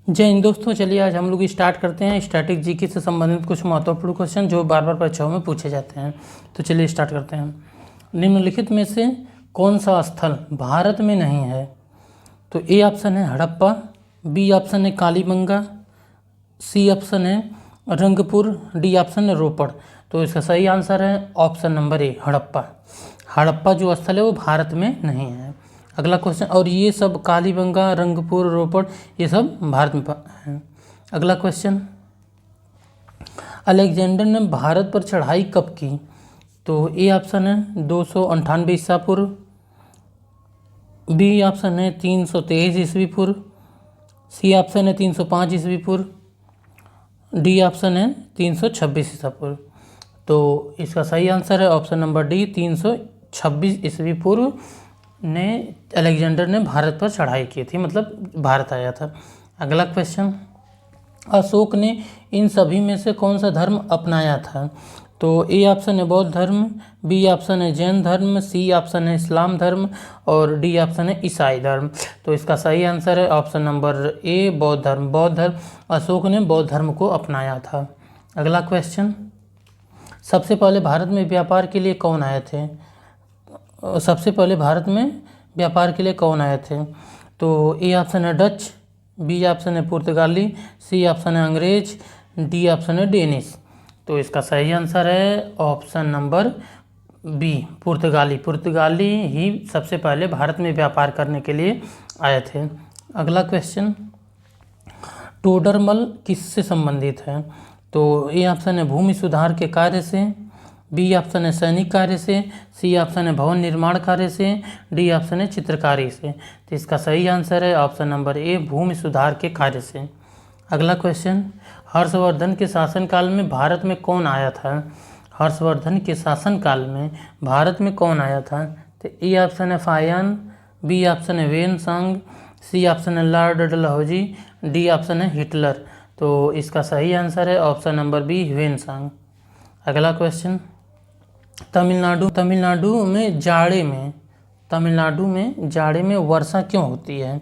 जय हिंद दोस्तों, चलिए आज हम लोग स्टार्ट करते हैं स्टैटिक जीके से संबंधित कुछ महत्वपूर्ण क्वेश्चन जो बार बार परीक्षाओं में पूछे जाते हैं। तो चलिए स्टार्ट करते हैं। निम्नलिखित में से कौन सा स्थल भारत में नहीं है? तो ए ऑप्शन है हड़प्पा, बी ऑप्शन है कालीबंगा, सी ऑप्शन है रंगपुर, डी ऑप्शन है रोपड़। तो इसका सही आंसर है option number A Harappa. Harappa जो स्थल है वो भारत में नहीं है। अगला क्वेश्चन, और ये सब कालीबंगा, रंगपुर, रोपड़ ये सब भारत में है। अगला क्वेश्चन, अलेक्जेंडर ने भारत पर चढ़ाई कब की? तो ए ऑप्शन है 298 ईसा पूर्व, बी ऑप्शन है 323 ईस्वी पूर्व, सी ऑप्शन है 305 ईस्वी पूर्व, डी ऑप्शन है 326 ईसा पूर्व। तो इसका सही आंसर है ऑप्शन नंबर डी 326 ईस्वी पूर्व ने अलेक्जेंडर ने भारत पर चढ़ाई की थी, मतलब भारत आया था। अगला क्वेश्चन, अशोक ने इन सभी में से कौन सा धर्म अपनाया था? तो ए ऑप्शन है बौद्ध धर्म, बी ऑप्शन है जैन धर्म, सी ऑप्शन है इस्लाम धर्म और डी ऑप्शन है ईसाई धर्म। तो इसका सही आंसर है ऑप्शन नंबर ए बौद्ध धर्म। बौद्ध धर्म, अशोक ने बौद्ध धर्म को अपनाया था। अगला क्वेश्चन, सबसे पहले भारत में व्यापार के लिए कौन आए थे? सबसे पहले भारत में व्यापार के लिए कौन आए थे? तो ए ऑप्शन है डच, बी ऑप्शन है पुर्तगाली, सी ऑप्शन है अंग्रेज, डी ऑप्शन है डेनिश। तो इसका सही आंसर है ऑप्शन नंबर बी पुर्तगाली। पुर्तगाली ही सबसे पहले भारत में व्यापार करने के लिए आए थे। अगला क्वेश्चन, टोडरमल किससे संबंधित है? तो ए ऑप्शन है भूमि सुधार के कार्य से, बी ऑप्शन है सैनिक कार्य से, सी ऑप्शन है भवन निर्माण कार्य से, डी ऑप्शन है चित्रकारी से। तो इसका सही आंसर है ऑप्शन नंबर ए भूमि सुधार के कार्य से। अगला क्वेश्चन, हर्षवर्धन के शासनकाल में भारत में कौन आया था? हर्षवर्धन के शासनकाल में भारत में कौन आया था? तो ए ऑप्शन है फायान, बी ऑप्शन है वेन सांग, सी ऑप्शन है लॉर्ड डलहौजी, डी ऑप्शन है हिटलर। तो इसका सही आंसर है option number B Hiuen Tsang. अगला क्वेश्चन, तमिलनाडु में जाड़े में वर्षा क्यों होती है?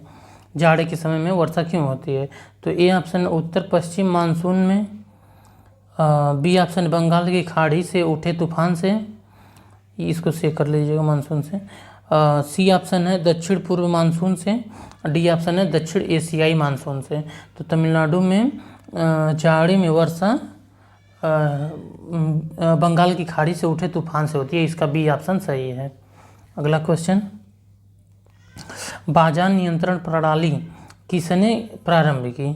जाड़े के समय में वर्षा क्यों होती है? तो A option Uttar Paschim monsoon में, बी ऑप्शन बंगाल की खाड़ी से उठे तूफान से, इसको चेक कर लीजिएगा मानसून से, सी ऑप्शन है दक्षिण पूर्व मानसून से, डी ऑप्शन है दक्षिण एशियाई मानसून से। तो तमिलनाडु में जाड़े में वर्षा बंगाल की खाड़ी से उठे तूफान से होती है। इसका बी ऑप्शन सही है। अगला क्वेश्चन, बाजार नियंत्रण प्रणाली किसने प्रारंभ की?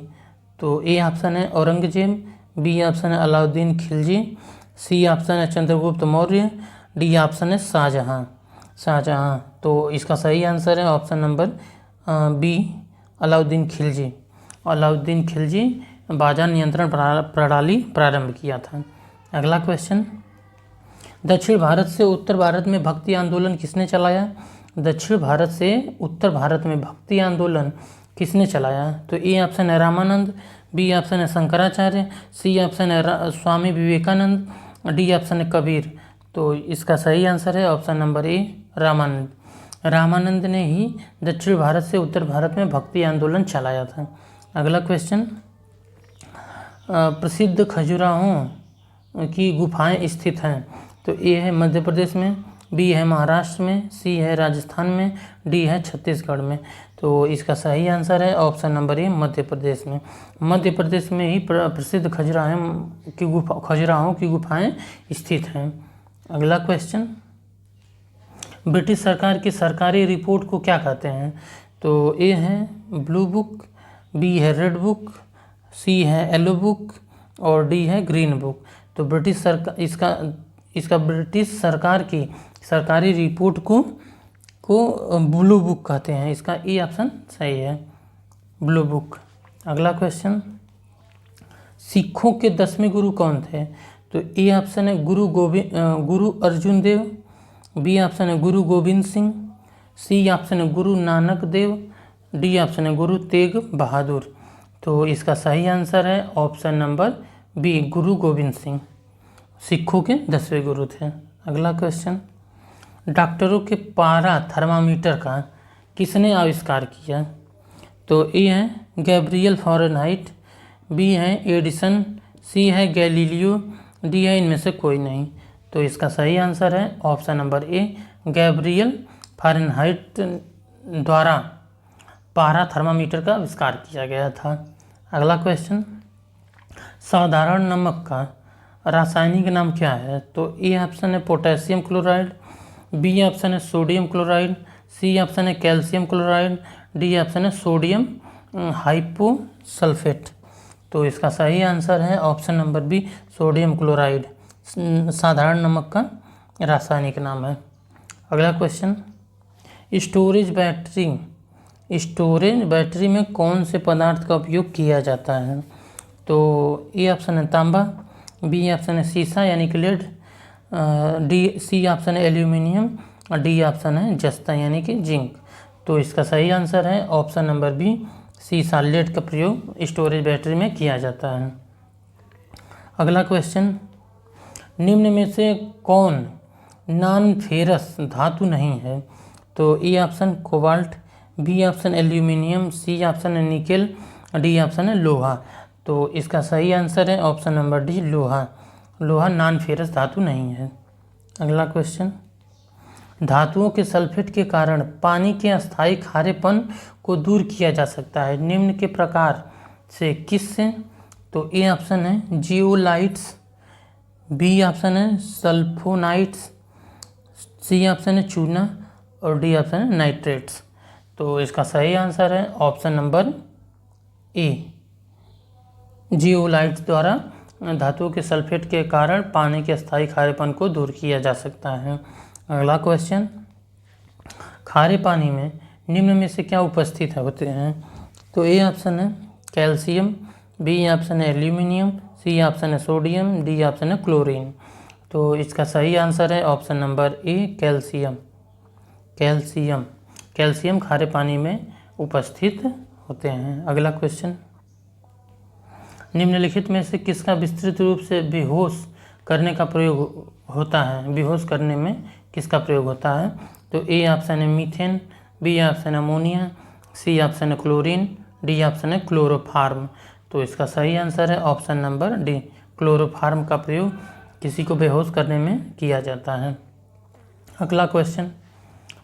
तो ए ऑप्शन है औरंगजेब, बी ऑप्शन है अलाउद्दीन खिलजी, सी ऑप्शन है चंद्रगुप्त मौर्य, डी ऑप्शन है शाहजहां। तो इसका सही आंसर है option number B Alauddin Khilji. Alauddin Khilji बाजार नियंत्रण प्रणाली प्रारंभ किया था। अगला क्वेश्चन, दक्षिण भारत से उत्तर भारत में भक्ति आंदोलन किसने चलाया? दक्षिण भारत से उत्तर भारत में भक्ति आंदोलन किसने चलाया? तो ए ऑप्शन है रामानंद, बी ऑप्शन है शंकराचार्य, सी ऑप्शन है स्वामी विवेकानंद, डी ऑप्शन है कबीर। तो इसका सही आंसर है option number A Ramanand. Ramanand ने ही दक्षिण भारत से उत्तर भारत में भक्ति आंदोलन चलाया था। अगला क्वेश्चन, प्रसिद्ध खजुराहों की गुफाएं स्थित हैं। तो ए है मध्य प्रदेश में, बी है महाराष्ट्र में, सी है राजस्थान में, डी है छत्तीसगढ़ में। तो इसका सही आंसर है option number A Madhya Pradesh में। मध्य प्रदेश में ही प्रसिद्ध खजुराहों की गुफाएं स्थित हैं। अगला क्वेश्चन, ब्रिटिश सरकार की सरकारी रिपोर्ट को क्या कहते हैं? तो ए है ब्लू बुक, बी है रेड बुक, सी है येलो बुक और डी है ग्रीन बुक। तो ब्रिटिश सरकार इसका ब्रिटिश सरकार की सरकारी रिपोर्ट को ब्लू बुक कहते हैं। इसका ए ऑप्शन सही है ब्लू बुक। अगला क्वेश्चन, सिखों के 10वें गुरु कौन थे? तो ए ऑप्शन है गुरु अर्जुन देव, बी ऑप्शन है गुरु गोविंद सिंह, सी ऑप्शन है गुरु नानक देव, डी ऑप्शन है गुरु तेग बहादुर। तो इसका सही आंसर है ऑप्शन नंबर बी गुरु गोविंद सिंह। सिखों के 10वें गुरु थे। अगला क्वेश्चन, डॉक्टरों के पारा थर्मामीटर का किसने आविष्कार किया? तो ये है गैब्रियल फ़ारेनहाइट, बी है एडिसन, सी है गैलीलियो, डी है इनमें से कोई नहीं। तो इसका सही आंसर है option number A, Gabriel Fahrenheit द्वारा पारा थर्मामीटर का आविष्कार किया गया था। अगला क्वेश्चन, साधारण नमक का रासायनिक नाम क्या है? तो ए ऑप्शन है पोटेशियम क्लोराइड, बी ऑप्शन है सोडियम क्लोराइड, सी ऑप्शन है कैल्शियम क्लोराइड, डी ऑप्शन है सोडियम हाइपोसल्फेट। तो इसका सही आंसर है option number B, sodium chloride साधारण नमक का रासायनिक नाम है। अगला क्वेश्चन, स्टोरेज बैटरी में कौन से पदार्थ का उपयोग किया जाता है? तो ए ऑप्शन है तांबा, बी ऑप्शन है सीसा यानी कि लेड, सी ऑप्शन है एल्यूमिनियम और डी ऑप्शन है जस्ता यानी कि जिंक। तो इसका सही आंसर है ऑप्शन नंबर बी, सीसा लेड का प्रयोग स्टोरेज बैटरी में किया जाता है। अगला क्वेश्चन, निम्न में से कौन नॉन फेरस धातु नहीं है? तो A option cobalt, B option aluminium, C option है निकेल, डी ऑप्शन है लोहा। तो इसका सही आंसर है ऑप्शन नंबर डी, लोहा। लोहा नॉन फेरस धातु नहीं है। अगला क्वेश्चन, धातुओं के सल्फेट के कारण पानी के अस्थायी खारेपन को दूर किया जा सकता है निम्न के प्रकार से किससे? तो ए ऑप्शन है जियोलाइट्स, बी ऑप्शन है सल्फोनाइट्स, सी ऑप्शन है चूना और डी ऑप्शन है नाइट्रेट्स। तो इसका सही आंसर है ऑप्शन नंबर ए, जियोलाइट्स द्वारा धातुओं के सल्फेट के कारण पानी के अस्थायी खारेपन को दूर किया जा सकता है। अगला क्वेश्चन, खारे पानी में निम्न में से क्या उपस्थित होते हैं? तो ए ऑप्शन है कैल्शियम, बी ऑप्शन है एल्यूमिनियम, सी ऑप्शन है सोडियम, डी ऑप्शन है क्लोरीन। तो इसका सही आंसर है option number A, calcium. Calcium खारे पानी में उपस्थित होते हैं। अगला क्वेश्चन, निम्नलिखित में से किसका विस्तृत रूप से बेहोश करने का प्रयोग होता है? बेहोश करने में किसका प्रयोग होता है? तो ए ऑप्शन है मीथेन, बी ऑप्शन है अमोनिया, सी ऑप्शन है क्लोरीन, डी ऑप्शन है क्लोरोफार्म। तो इसका सही आंसर है ऑप्शन नंबर डी, क्लोरोफार्म का प्रयोग किसी को बेहोश करने में किया जाता है। अगला क्वेश्चन,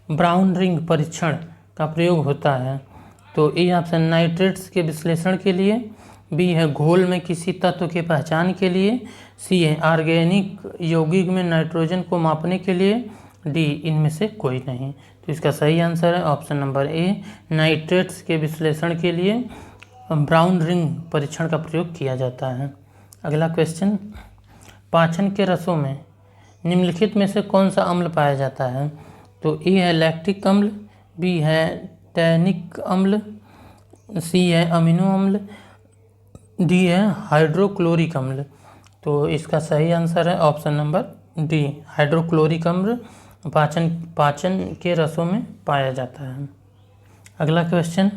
ब्राउन रिंग परीक्षण का प्रयोग होता है। तो ए ऑप्शन नाइट्रेट्स के विश्लेषण के लिए, बी है घोल में किसी तत्व की पहचान के लिए, सी है ऑर्गेनिक यौगिक में नाइट्रोजन को मापने के लिए, डी इनमें से कोई नहीं। तो इसका सही आंसर है ऑप्शन नंबर ए, नाइट्रेट्स के विश्लेषण के लिए ब्राउन रिंग परीक्षण का प्रयोग किया जाता है। अगला क्वेश्चन, पाचन के रसों में निम्नलिखित में से कौन सा अम्ल पाया जाता है? तो ए है लैक्टिक अम्ल, बी है टैनिक अम्ल, सी है अमीनो अम्ल, डी है हाइड्रोक्लोरिक अम्ल। तो इसका सही आंसर है ऑप्शन नंबर डी, हाइड्रोक्लोरिक अम्ल पाचन के रसों में पाया जाता है। अगला क्वेश्चन,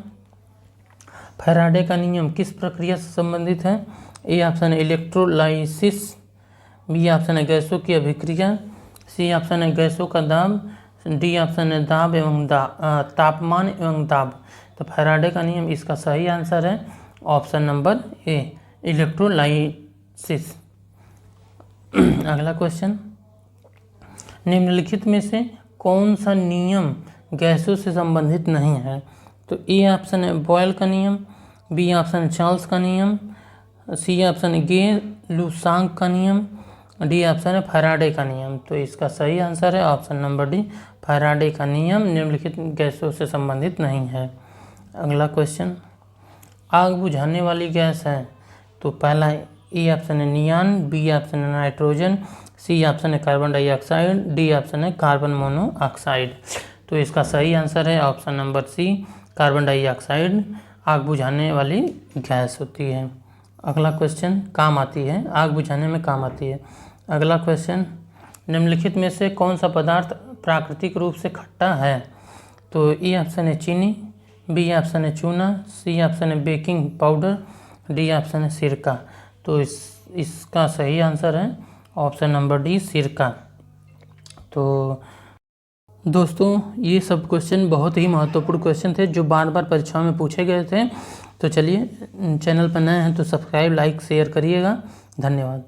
फैराडे का नियम किस प्रक्रिया से संबंधित है? ए ऑप्शन है इलेक्ट्रोलाइसिस, बी ऑप्शन है गैसों की अभिक्रिया, सी ऑप्शन है गैसों का दाब, डी ऑप्शन है दाब एवं तापमान एवं दाब। तो फैराडे का नियम इसका सही आंसर है ऑप्शन नंबर ए, इलेक्ट्रोलाइसिस। अगला क्वेश्चन, निम्नलिखित में से कौन सा नियम गैसों से संबंधित नहीं है? तो ए ऑप्शन है बॉयल का नियम, बी ऑप्शन है चार्ल्स का नियम, सी ऑप्शन है गे-लुसांग का नियम, डी ऑप्शन है फैराडे का नियम। तो इसका सही आंसर है ऑप्शन नंबर डी, फैराडे का नियम निम्नलिखित गैसों से संबंधित नहीं है। अगला क्वेश्चन, आग बुझाने वाली गैस है। तो पहला ए ऑप्शन है नियान, बी ऑप्शन है नाइट्रोजन, सी ऑप्शन है कार्बन डाइऑक्साइड, डी ऑप्शन है कार्बन मोनोऑक्साइड। तो इसका सही आंसर है option number C, carbon dioxide आग बुझाने वाली गैस होती है। अगला क्वेश्चन, काम आती है, आग बुझाने में काम आती है। अगला क्वेश्चन, निम्नलिखित में से कौन सा पदार्थ प्राकृतिक रूप से खट्टा है? तो ए ऑप्शन है चीनी, बी ऑप्शन है चूना, सी ऑप्शन है बेकिंग पाउडर, डी ऑप्शन है सिरका। तो इसका सही आंसर है ऑप्शन नंबर डी, सिरका। तो दोस्तों ये सब क्वेश्चन बहुत ही महत्वपूर्ण क्वेश्चन थे जो बार बार परीक्षाओं में पूछे गए थे। तो चलिए, चैनल पर नए हैं तो सब्सक्राइब, लाइक, शेयर करिएगा। धन्यवाद।